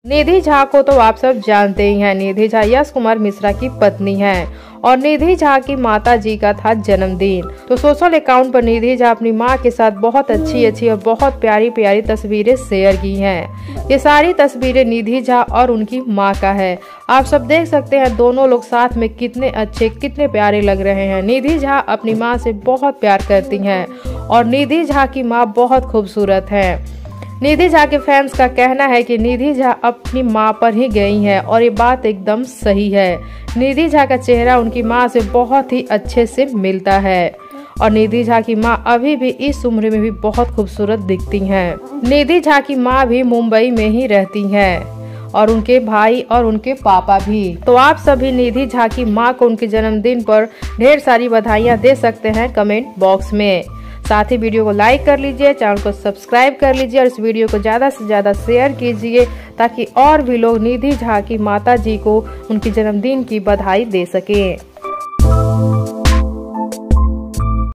निधि झा को तो आप सब जानते ही हैं। निधि झा यश कुमार मिश्रा की पत्नी हैं और निधि झा की माता जी का था जन्मदिन। तो सोशल अकाउंट पर निधि झा अपनी मां के साथ बहुत अच्छी और बहुत प्यारी तस्वीरें शेयर की हैं। ये सारी तस्वीरें निधि झा और उनकी मां का है। आप सब देख सकते हैं दोनों लोग साथ में कितने अच्छे कितने प्यारे लग रहे हैं। निधि झा अपनी मां से बहुत प्यार करती हैं और निधि झा की मां बहुत खूबसूरत है। निधि झा के फैंस का कहना है कि निधि झा अपनी मां पर ही गई हैं और ये बात एकदम सही है। निधि झा का चेहरा उनकी मां से बहुत ही अच्छे से मिलता है और निधि झा की मां अभी भी इस उम्र में भी बहुत खूबसूरत दिखती हैं। निधि झा की मां भी मुंबई में ही रहती हैं और उनके भाई और उनके पापा भी। तो आप सभी निधि झा की मां को उनके जन्मदिन पर ढेर सारी बधाइयां दे सकते हैं कमेंट बॉक्स में। साथ ही वीडियो को लाइक कर लीजिए, चैनल को सब्सक्राइब कर लीजिए और इस वीडियो को ज़्यादा से ज़्यादा शेयर कीजिए ताकि और भी लोग निधि झा की माता जी को उनके जन्मदिन की बधाई दे सकें।